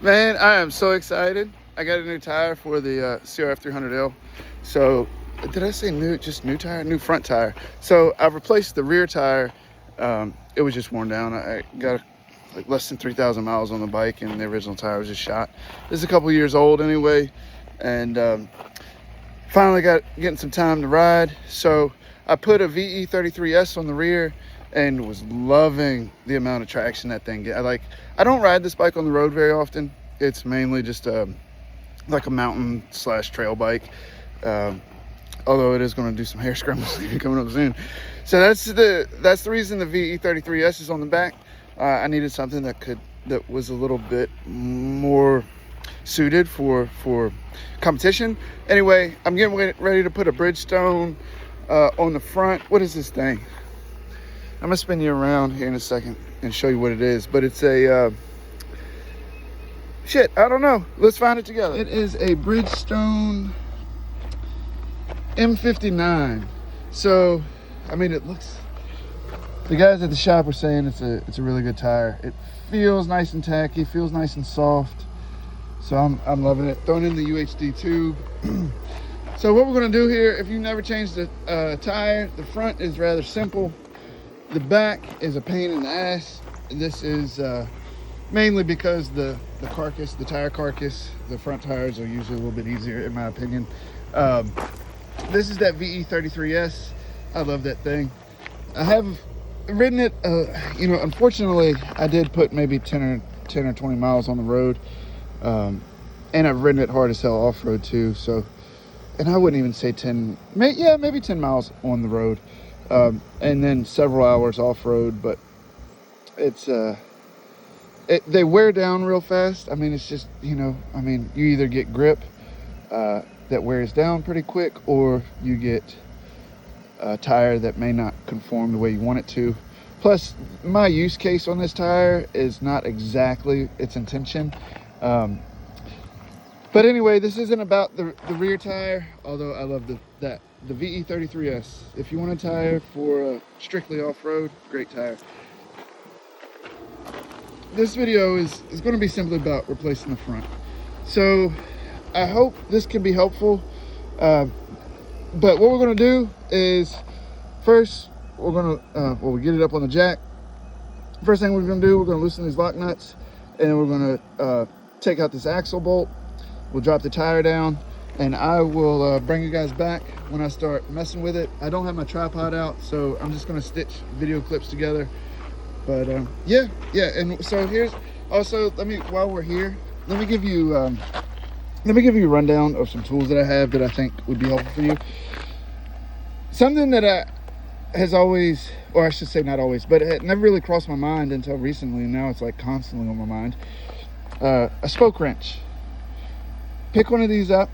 Man, I am so excited. I got a new tire for the CRF 300L. So, did I say new? Just new tire? New front tire. So, I've replaced the rear tire. It was just worn down. I got like less than 3,000 miles on the bike, and the original tire was just shot. This is a couple years old anyway, and finally getting some time to ride. So, I put a VE33S on the rear and was loving the amount of traction that thing gets. I don't ride this bike on the road very often. It's mainly just like a mountain / trail bike, although it is going to do some hair scrambles coming up soon. So that's the reason the VE33S is on the back. I needed something that was a little bit more suited for competition. Anyway, I'm getting ready to put a Bridgestone on the front. What is this thing? I'm gonna spin you around here in a second and show you what it is, but it's a shit, I don't know. Let's find it together. It is a Bridgestone M59. So, I mean, it looks, the guys at the shop were saying it's a really good tire. It feels nice and tacky, feels nice and soft. So I'm loving it. Throwing in the UHD tube. So what we're gonna do here, if you've never changed the tire, the front is rather simple. The back is a pain in the ass. This is mainly because the carcass, the tire carcass, the front tires are usually a little bit easier in my opinion. This is that VE33S. I love that thing. I have ridden it, you know, unfortunately I did put maybe 10 or 20 miles on the road. And I've ridden it hard as hell off-road too. So, and I wouldn't even say 10, maybe 10 miles on the road. And then several hours off-road, but it's they wear down real fast. I mean, it's just, you know, I mean, you either get grip that wears down pretty quick, or you get a tire that may not conform the way you want it to. Plus, my use case on this tire is not exactly its intention. But anyway, this isn't about the rear tire, although I love the VE33S. If you want a tire for strictly off-road, great tire. This video is going to be simply about replacing the front. So I hope this can be helpful. But what we're going to do is, first we're going to we get it up on the jack. First thing we're going to do, we're going to loosen these lock nuts, and we're going to take out this axle bolt. We'll drop the tire down, and I will bring you guys back when I start messing with it. I don't have my tripod out, so I'm just going to stitch video clips together. But yeah, and so here's also, while we're here, let me give you a rundown of some tools that I have that I think would be helpful for you. Something that has always, or I should say not always, but it never really crossed my mind until recently, and now it's like constantly on my mind. A spoke wrench. Pick one of these up,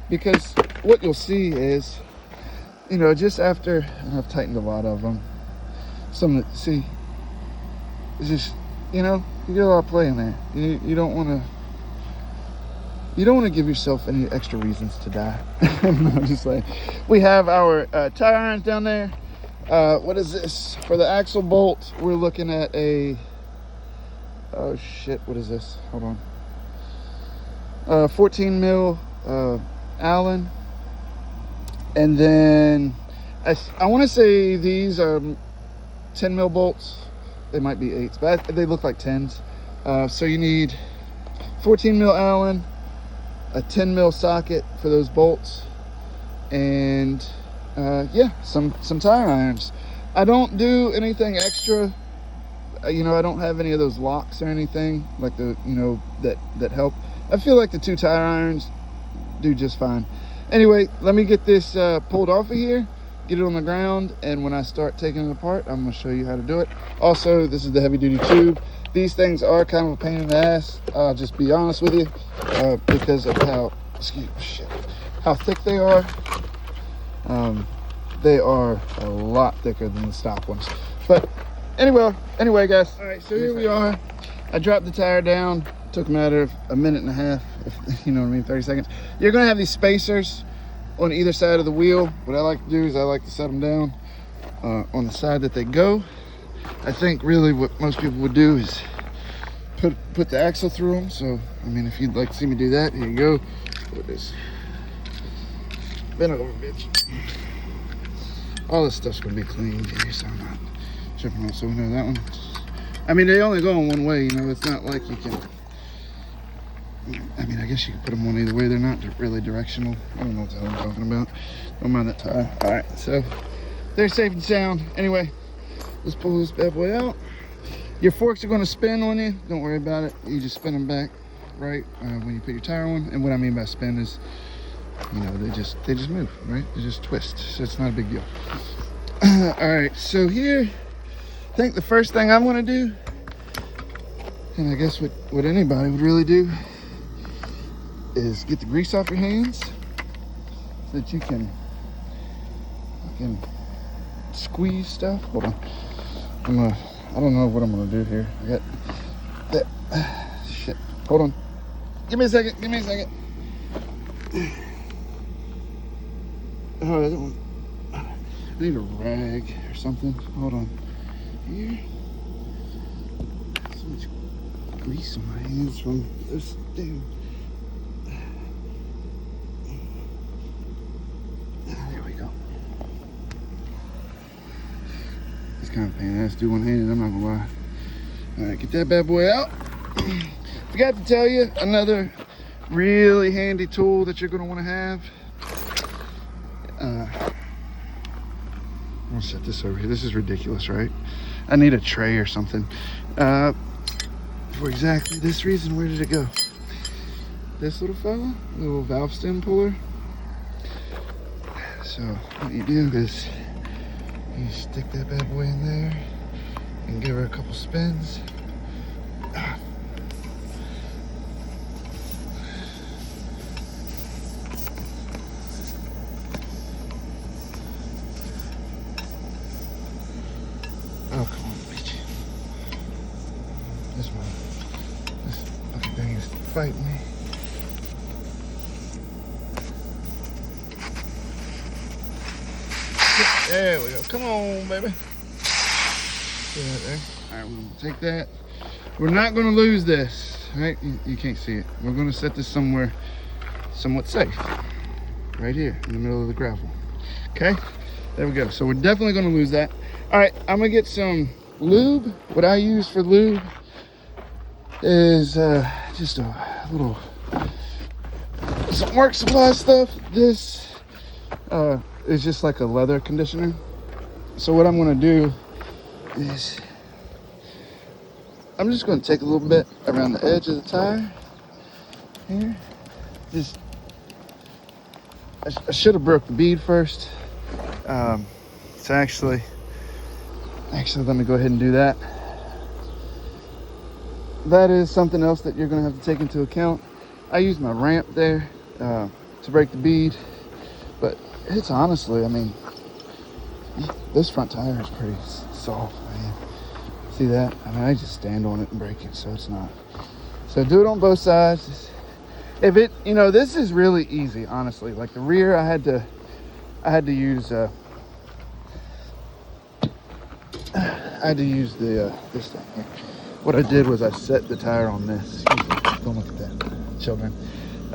because what you'll see is, you know, just after, and I've tightened a lot of them, see, it's just, you know, you get a lot of play in there. You don't want to give yourself any extra reasons to die. I'm just like, we have our tire irons down there. What is this? For the axle bolt, we're looking at a, oh shit, what is this? Hold on. 14 mil Allen. And then I want to say these are 10 mil bolts. They might be 8s, but they look like 10s. So you need 14 mil Allen, a 10 mil socket for those bolts, and yeah, some tire irons. I don't do anything extra. You know, I don't have any of those locks or anything like the, you know, that help. I feel like the 2 tire irons do just fine. Anyway, let me get this pulled off of here, get it on the ground, and when I start taking it apart, I'm going to show you how to do it. Also, this is the heavy duty tube. These things are kind of a pain in the ass, I'll just be honest with you, because of how thick they are. They are a lot thicker than the stock ones. But anyway guys, all right, so here we are. I dropped the tire down. Took a matter of a minute and a half, if you know what I mean, 30 seconds. You're gonna have these spacers on either side of the wheel. What I like to do is I like to set them down on the side that they go. I think really what most people would do is put the axle through them. So I mean, if you'd like to see me do that, here you go. Look at this. Bend over, bitch. All this stuff's gonna be cleaned here, so I'm not tripping on. So we know that one. I mean, they only go in one way, you know. It's not like you can. I mean, I guess you can put them on either way. They're not really directional. I don't know what the hell I'm talking about. Don't mind that tire. All right, so they're safe and sound. Anyway, let's pull this bad boy out. Your forks are going to spin on you. Don't worry about it. You just spin them back, right, when you put your tire on. And what I mean by spin is, you know, they just move, right? They just twist. So it's not a big deal. All right, so here, I think the first thing I'm going to do, and I guess what anybody would really do, is get the grease off your hands so that you can squeeze stuff. Hold on. I don't know what I'm gonna do here. I got that shit. Hold on. Give me a second. Oh, I need a rag or something. Hold on. Here. So much grease on my hands from this dude. There we go. It's kind of a pain in the ass to do one-handed, I'm not gonna lie. All right, get that bad boy out. Forgot to tell you, another really handy tool that you're gonna wanna have. I'm gonna set this over here. This is ridiculous, right? I need a tray or something. For exactly this reason. Where did it go? This little fella, little valve stem puller. So what you do is you stick that bad boy in there and give her a couple spins. Oh, come on, bitch. This fucking thing is fighting me. There we go. Come on, baby. See that there? All right, we're gonna take that. We're not gonna lose this, right? You can't see it. We're gonna set this somewhere somewhat safe. Right here in the middle of the gravel. Okay, there we go. So we're definitely gonna lose that. All right, I'm gonna get some lube. What I use for lube is just a little, some work supply stuff. This is just like a leather conditioner. So what I'm gonna do is I'm just gonna take a little bit around the edge of the tire here. Just, I should have broke the bead first. So actually let me go ahead and do that. That is something else that you're gonna have to take into account. I use my ramp there to break the bead, but it's honestly, I mean, this front tire is pretty soft, man. See that? I mean, I just stand on it and break it, so it's not. So do it on both sides. If it, you know, this is really easy, honestly. Like the rear, I had to use the this thing here. What I did was I set the tire on this. Excuse me, don't look at that, children.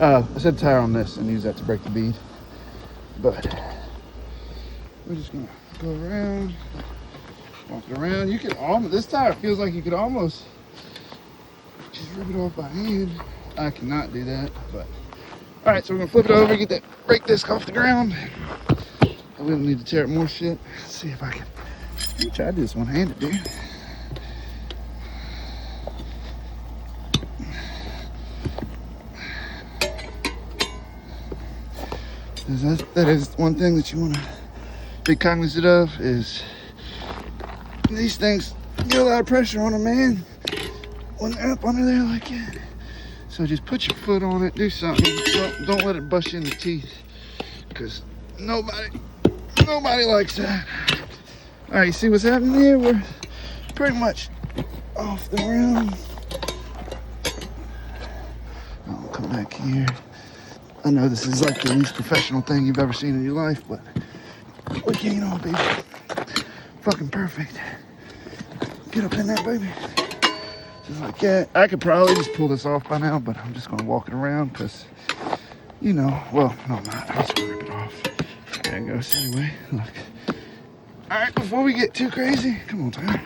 I set the tire on this and use that to break the bead. But we're just gonna go around, walk it around. You can almost, this tire feels like you could almost just rip it off by hand. I cannot do that, but all right. So we're gonna flip it over, get that brake disc off the ground. We don't need to tear up more shit. Let's see if I can. Let me try to do this one-handed, dude. That is one thing that you want to be cognizant of, is these things get a lot of pressure on them, man, when they're up under there like that. So just put your foot on it, do something. Don't let it bust you in the teeth, because nobody likes that. All right, you see what's happening here? We're pretty much off the rim. I'll come back here. I know this is like the least professional thing you've ever seen in your life, but we can't all be fucking perfect. Get up in there, baby. Just like that. I could probably just pull this off by now, but I'm just gonna walk it around because, you know, well, no, I'm not. I'm just gonna rip it off. There it goes. Anyway, look. All right, before we get too crazy, come on, Tyler.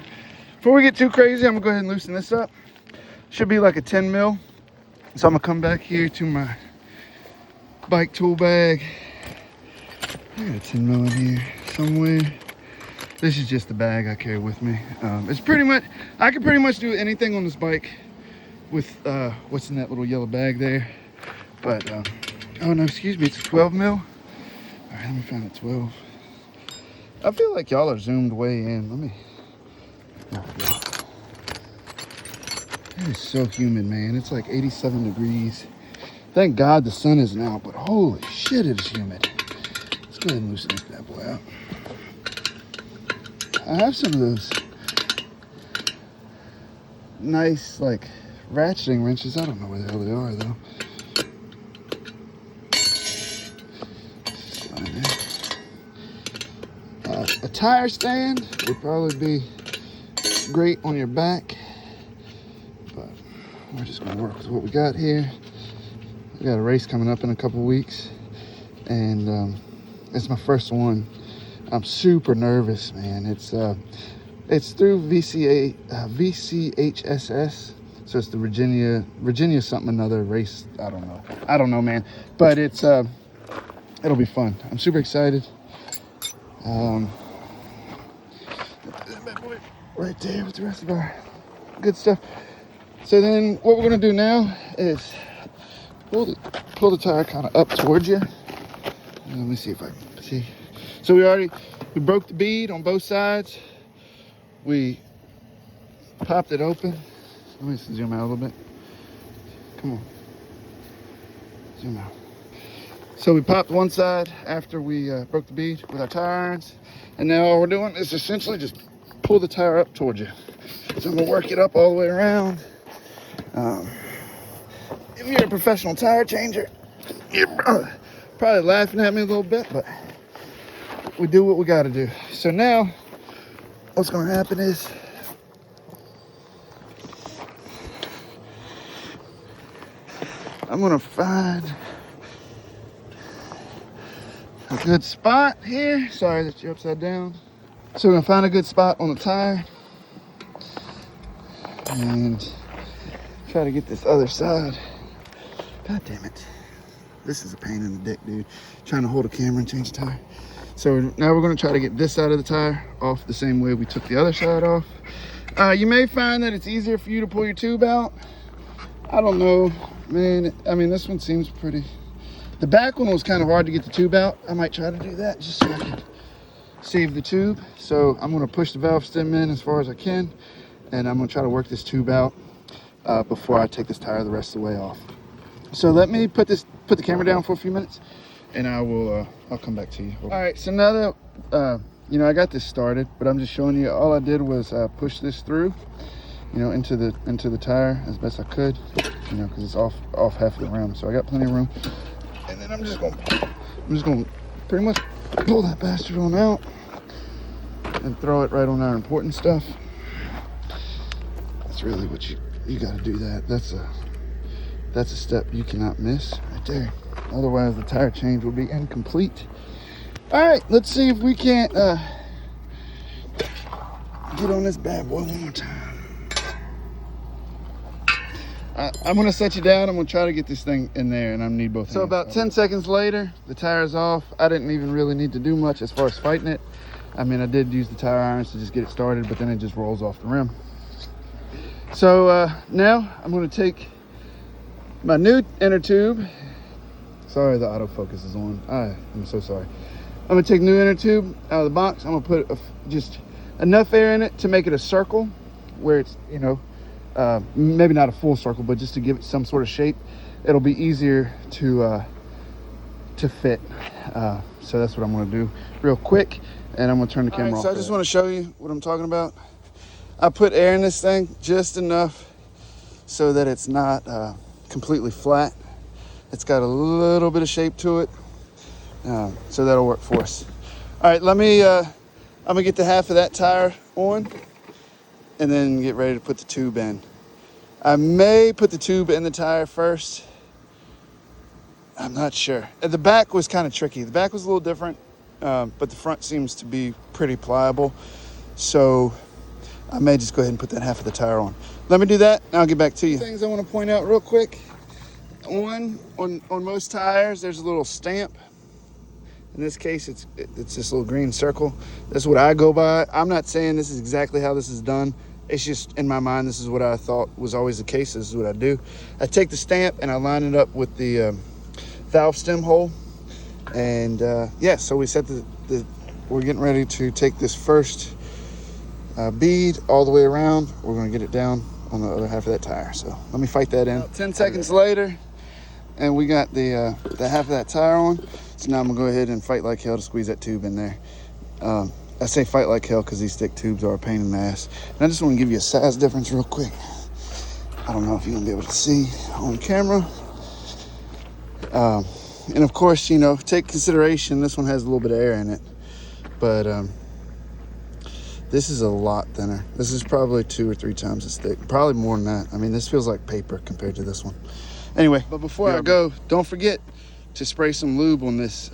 Before we get too crazy, I'm gonna go ahead and loosen this up. Should be like a 10 mil. So I'm gonna come back here to my bike tool bag. I got a 10 mil in here somewhere. This is just the bag I carry with me. It's pretty much, I can pretty much do anything on this bike with what's in that little yellow bag there. But, oh no, excuse me, it's a 12 mil. All right, let me find a 12. I feel like y'all are zoomed way in. Let me, it is so humid, man. It's like 87 degrees. Thank God the sun isn't out, but holy shit, it is humid. Let's go ahead and loosen this bad boy out. I have some of those nice, like, ratcheting wrenches. I don't know where the hell they are, though. A tire stand would probably be great on your back, but we're just going to work with what we got here. We got a race coming up in a couple weeks, and it's my first one. I'm super nervous, man. It's through VCHSS, so it's the Virginia something another race. I don't know, man. But it's it'll be fun. I'm super excited. Right there with the rest of our good stuff. So then, what we're gonna do now is pull the tire kind of up towards you. Let me see if I can see. So we broke the bead on both sides. We popped it open. Let me zoom out a little bit. Come on. Zoom out. So we popped one side after we broke the bead with our tire irons. And now all we're doing is essentially just pull the tire up towards you. So I'm gonna work it up all the way around. If you're a professional tire changer, you're probably laughing at me a little bit, but we do what we got to do. So now what's going to happen is I'm going to find a good spot here. Sorry that you're upside down. So we're going to find a good spot on the tire and try to get this other side. God damn it. This is a pain in the dick, dude. Trying to hold a camera and change the tire. So now we're going to try to get this side of the tire off the same way we took the other side off. You may find that it's easier for you to pull your tube out. I don't know, man. I mean, this one seems pretty. The back one was kind of hard to get the tube out. I might try to do that just so I can save the tube. So I'm going to push the valve stem in as far as I can, and I'm going to try to work this tube out before I take this tire the rest of the way off. So let me put the camera down for a few minutes, and I'll come back to you. All right, so now that I got this started, but I'm just showing you, all I did was push this through, into the tire as best I could, because it's off half of the rim, so I got plenty of room. And then I'm just gonna pretty much pull that bastard on out and throw it right on our important stuff. That's really what you got to do. That's a step you cannot miss right there. Otherwise, the tire change will be incomplete. All right, let's see if we can't get on this bad boy one more time. I'm gonna set you down. I'm gonna try to get this thing in there, and I need both hands. So about 10 seconds later, the tire's off. I didn't even really need to do much as far as fighting it. I mean, I did use the tire irons to just get it started, but then it just rolls off the rim. So now I'm gonna take my new inner tube. Sorry, the autofocus is on. I'm so sorry. I'm gonna take new inner tube out of the box. I'm gonna put just enough air in it to make it a circle where it's, maybe not a full circle, but just to give it some sort of shape. It'll be easier to fit. So that's what I'm gonna do real quick, and I'm gonna turn the camera off. So I just wanna show you what I'm talking about. I put air in this thing just enough so that it's not completely flat. It's got a little bit of shape to it, so that'll work for us. All right, I'm gonna get the half of that tire on and then get ready to put the tube in. I may put the tube in the tire first. I'm not sure. The back was kind of tricky. The back was a little different, but the front seems to be pretty pliable. So I may just go ahead and put that half of the tire on. Let me do that, and I'll get back to you. Things I want to point out real quick. On most tires, there's a little stamp. In this case, it's this little green circle. That's what I go by. I'm not saying this is exactly how this is done. It's just in my mind, this is what I thought was always the case. This is what I do. I take the stamp and I line it up with the valve stem hole. And yeah, so we set we're getting ready to take this first bead all the way around. We're gonna get it down on the other half of that tire. So let me fight that in. About 10 seconds later, and we got the half of that tire on. So now I'm gonna go ahead and fight like hell to squeeze that tube in there. I say fight like hell because these thick tubes are a pain in the ass. And I just want to give you a size difference real quick. I don't know if you're gonna be able to see on camera. And of course, you know, take consideration, this one has a little bit of air in it, but this is a lot thinner. This is probably 2 or 3 times as thick, probably more than that. I mean, this feels like paper compared to this one. Anyway, but before I go, don't forget to spray some lube on this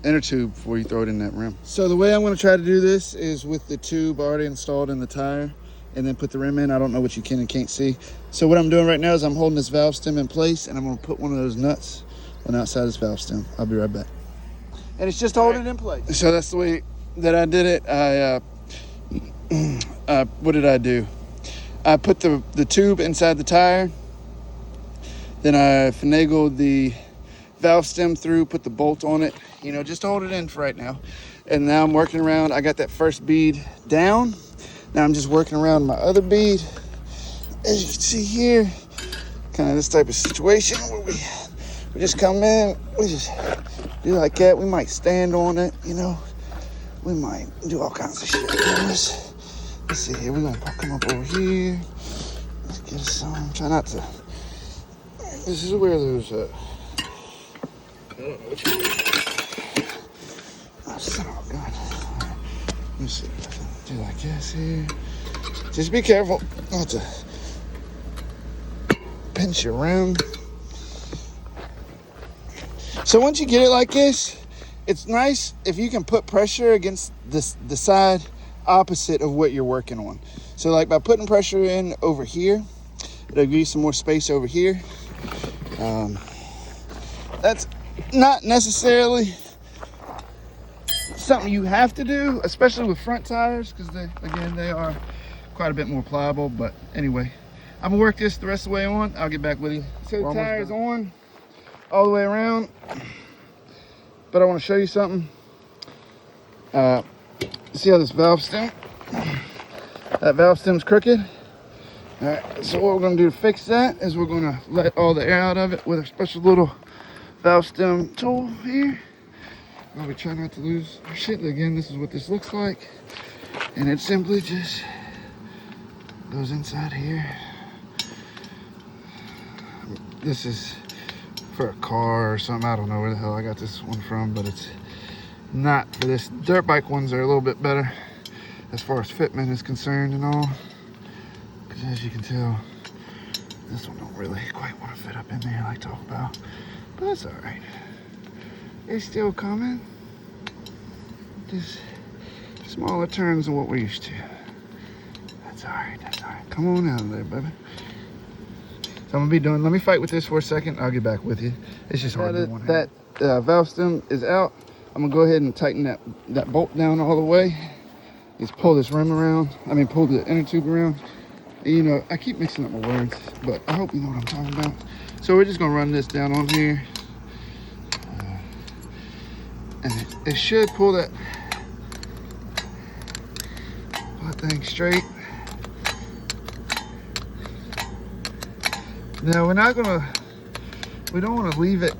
inner tube before you throw it in that rim. So the way I'm going to try to do this is with the tube already installed in the tire, and then put the rim in. I don't know what you can and can't see. So what I'm doing right now is I'm holding this valve stem in place, and I'm going to put one of those nuts on the outside of this valve stem. I'll be right back. And it's just holding it in place. So that's the way that I did it. What did I do? I put the tube inside the tire. Then I finagled the valve stem through, put the bolt on it, you know, just to hold it in for right now. And now I'm working around. I got that first bead down. Now I'm just working around my other bead. As you can see here, kind of this type of situation where we just come in, we just do like that. We might stand on it, you know. We might do all kinds of shit. Let's see here. We're gonna come up over here. Let's get us some. Try not to. This is where those. I don't know which one. Oh, son of a gun. Let me see if I can do like this here. Just be careful not to pinch your rim. So once you get it like this, it's nice if you can put pressure against the side opposite of what you're working on. So like by putting pressure in over here, it'll give you some more space over here. That's not necessarily something you have to do, especially with front tires, because they are quite a bit more pliable. But anyway, I'm gonna work this the rest of the way on. I'll get back with you. So the tire is on all the way around, but I want to show you something. See how this valve stem, that valve stem's crooked. All right, so what we're gonna do to fix that is we're gonna let all the air out of it with a special little valve stem tool here. While we try not to lose our shit. Again, this is what this looks like. And it simply just goes inside here. This is for a car or something. I don't know where the hell I got this one from, but it's not for this. Dirt bike ones are a little bit better as far as fitment is concerned and all. Because as you can tell, this one don't really quite want to fit up in there like I talk about. But that's all right. It's still coming. Just smaller turns than what we're used to. That's all right. That's all right. Come on out of there, baby. So I'm gonna be done. Let me fight with this for a second. I'll get back with you. It's just hard to do one hand. That valve stem is out. I'm gonna go ahead and tighten that bolt down all the way. Just pull this rim around. Pull the inner tube around. You know, I keep mixing up my words, but I hope you know what I'm talking about. So we're just gonna run this down on here. And it should pull that thing straight. Now we don't want to leave it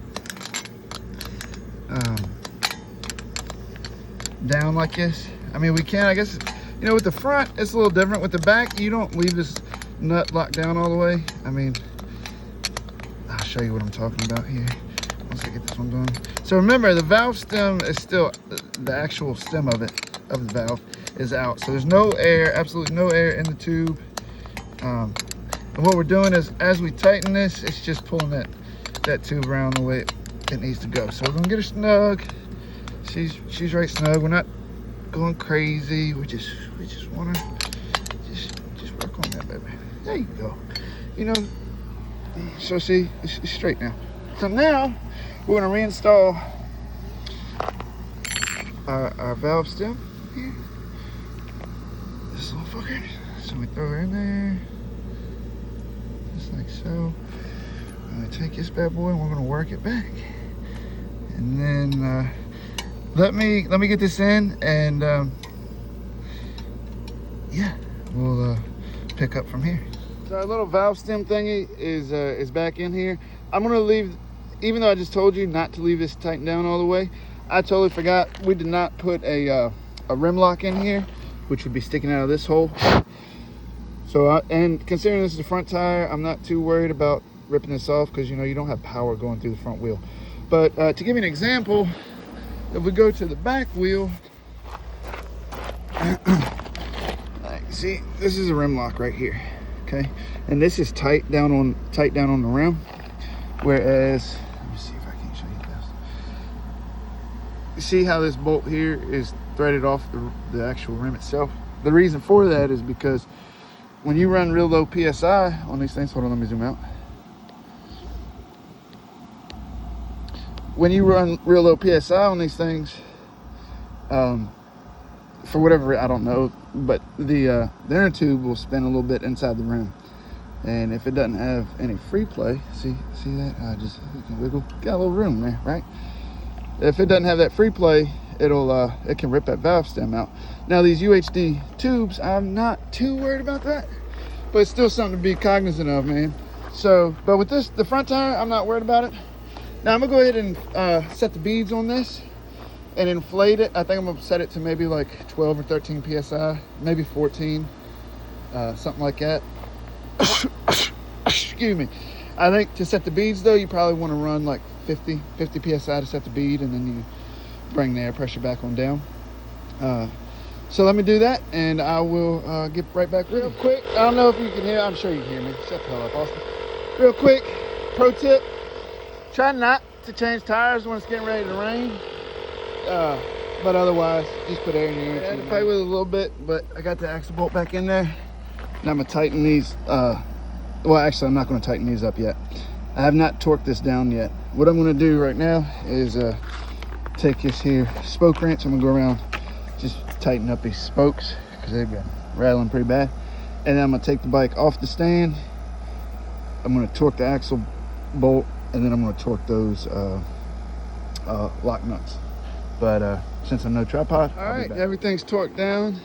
down like this. We can, I guess, you know, with the front, it's a little different. With the back, you don't leave this nut locked down all the way. I'll show you what I'm talking about here once I get this one done. So remember, the valve stem is still, the actual stem of the valve is out. So there's no air, absolutely no air in the tube. And what we're doing is, as we tighten this, it's just pulling that tube around the way it needs to go. So we're gonna get her snug. She's right snug. We're not going crazy. We just want to just work on that, baby. There you go. You know, so see, it's straight now. So now we're gonna reinstall our valve stem here. This little fucker. So we throw her in there, just like so. I'm gonna take this bad boy and we're gonna work it back. And then let me get this in, and yeah, we'll pick up from here. So our little valve stem thingy is back in here. I'm gonna leave, even though I just told you not to leave this tightened down all the way. I totally forgot we did not put a rim lock in here, which would be sticking out of this hole. So and considering this is the front tire, I'm not too worried about ripping this off, because you know you don't have power going through the front wheel. But to give you an example, if we go to the back wheel, see, this is a rim lock right here, okay? And this is tight down on the rim, whereas, let me see if I can show you this. You see how this bolt here is threaded off the actual rim itself? The reason for that is because when you run real low PSI on these things, hold on, let me zoom out. When you run real low PSI on these things, for whatever, I don't know, but the inner tube will spin a little bit inside the rim. And if it doesn't have any free play, see that? It can wiggle, got a little room there, right? If it doesn't have that free play, it can rip that valve stem out. Now these UHD tubes, I'm not too worried about that, but it's still something to be cognizant of, man. So, but with the front tire, I'm not worried about it. Now I'm gonna go ahead and set the beads on this and inflate it. I think I'm gonna set it to maybe like 12 or 13 PSI, maybe 14, something like that. Excuse me. I think to set the beads though, you probably wanna run like 50 PSI to set the bead, and then you bring the air pressure back on down. So let me do that, and I will get right back real quick. I don't know if you can hear, I'm sure you can hear me. Shut the hell up, Austin. Real quick, pro tip. Try not to change tires when it's getting ready to rain, but otherwise, just put air in your air. I had to fight with it a little bit, but I got the axle bolt back in there. Now I'm gonna tighten these. Well, actually, I'm not gonna tighten these up yet. I have not torqued this down yet. What I'm gonna do right now is take this here spoke wrench. I'm gonna go around, just tighten up these spokes because they've been rattling pretty bad. And then I'm gonna take the bike off the stand. I'm gonna torque the axle bolt, and then I'm going to torque those lock nuts. But since I'm no tripod, all right, everything's torqued down,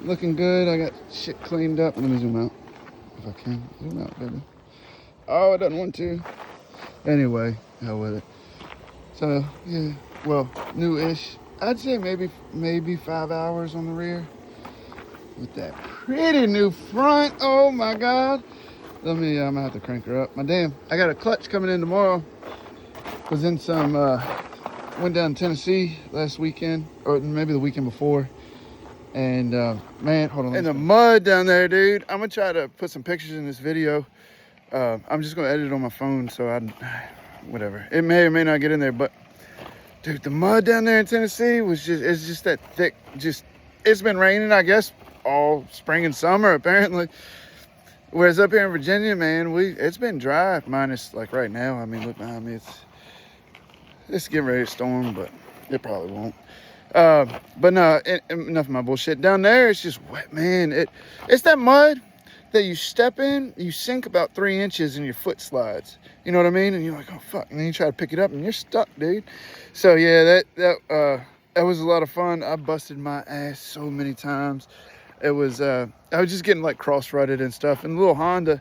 looking good. I got shit cleaned up. Let me zoom out if I can. Zoom out, baby. Oh, it doesn't want to. Anyway, hell with it. So yeah, well, new-ish. I'd say maybe 5 hours on the rear with that pretty new front. Oh my God. I'm gonna have to crank her up. I got a clutch coming in tomorrow. Was in some, went down to Tennessee last weekend, or maybe the weekend before. And man, hold on. In the mud down there, dude. I'm gonna try to put some pictures in this video. I'm just gonna edit it on my phone, so whatever. It may or may not get in there, but dude, the mud down there in Tennessee it's just that thick. It's been raining, I guess, all spring and summer, apparently. Whereas up here in Virginia, man, it's been dry, minus like right now. I mean, look behind me, it's getting ready to storm, but it probably won't. But no, enough of my bullshit. Down there, it's just wet, man. It's that mud that you step in, you sink about 3 inches and your foot slides. You know what I mean? And you're like, oh fuck, and then you try to pick it up and you're stuck, dude. So yeah, that was a lot of fun. I busted my ass so many times. It was, I was just getting like cross-rutted and stuff. And the little Honda,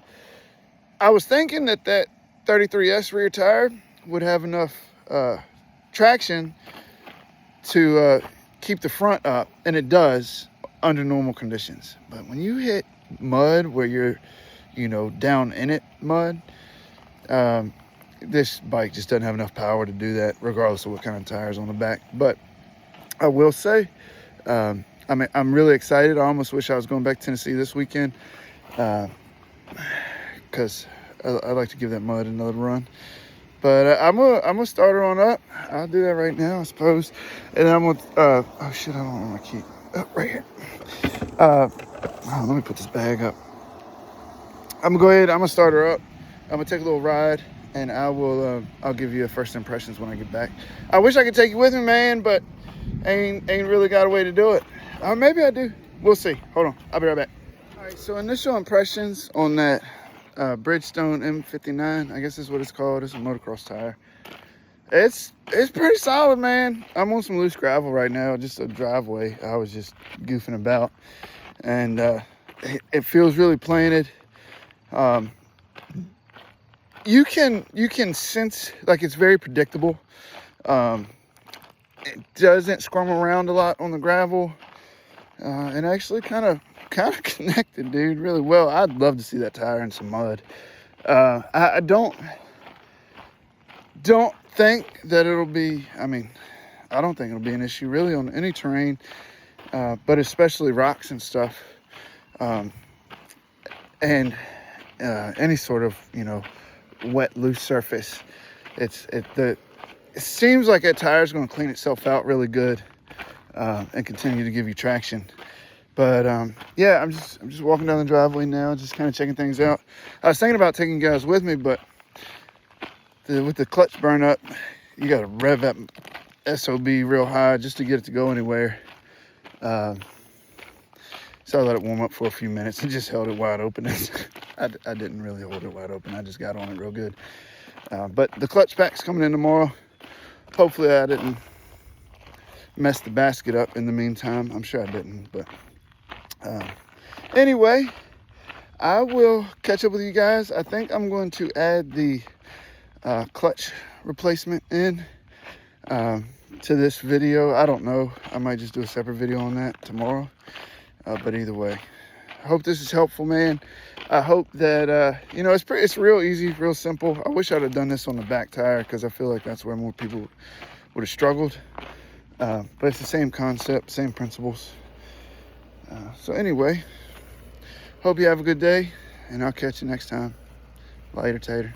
I was thinking that 33S rear tire would have enough traction to keep the front up, and it does under normal conditions. But when you hit mud where you're, down in it mud, this bike just doesn't have enough power to do that, regardless of what kind of tires on the back. But I will say, I'm really excited. I almost wish I was going back to Tennessee this weekend. because I like to give that mud another run. But I'm gonna start her on up. I'll do that right now, I suppose. And I'm gonna oh shit, I don't know my key. Oh, right here. Let me put this bag up. I'm gonna go ahead. I'm gonna start her up. I'm gonna take a little ride, and I'll give you a first impressions when I get back. I wish I could take you with me, man, but ain't really got a way to do it. Maybe I do. We'll see. Hold on. I'll be right back. All right. So initial impressions on that Bridgestone M59. I guess is what it's called. It's a motocross tire. It's pretty solid, man. I'm on some loose gravel right now, just a driveway. I was just goofing about, and it feels really planted. You can sense, like, it's very predictable. It doesn't squirm around a lot on the gravel, and actually kind of connected, dude, really well. I'd love to see that tire in some mud. I don't think that it'll be, I don't think it'll be an issue really on any terrain, but especially rocks and stuff, and any sort of, wet, loose surface. It seems like that tire's going to clean itself out really good, and continue to give you traction. But yeah, I'm just walking down the driveway now, just kind of checking things out. I was thinking about taking you guys with me, but with the clutch burn up, you got to rev that SOB real high just to get it to go anywhere. So I let it warm up for a few minutes and just held it wide open. I didn't really hold it wide open. I just got on it real good. But the clutch pack's coming in tomorrow. Hopefully I didn't mess the basket up in the meantime. I'm sure I didn't. But anyway, I will catch up with you guys. I think I'm going to add the clutch replacement in to this video. I don't know. I might just do a separate video on that tomorrow. But either way, I hope this is helpful, man. I hope that, it's real easy, real simple. I wish I'd have done this on the back tire because I feel like that's where more people would have struggled. But it's the same concept, same principles. So anyway, hope you have a good day, and I'll catch you next time. Later, Tater.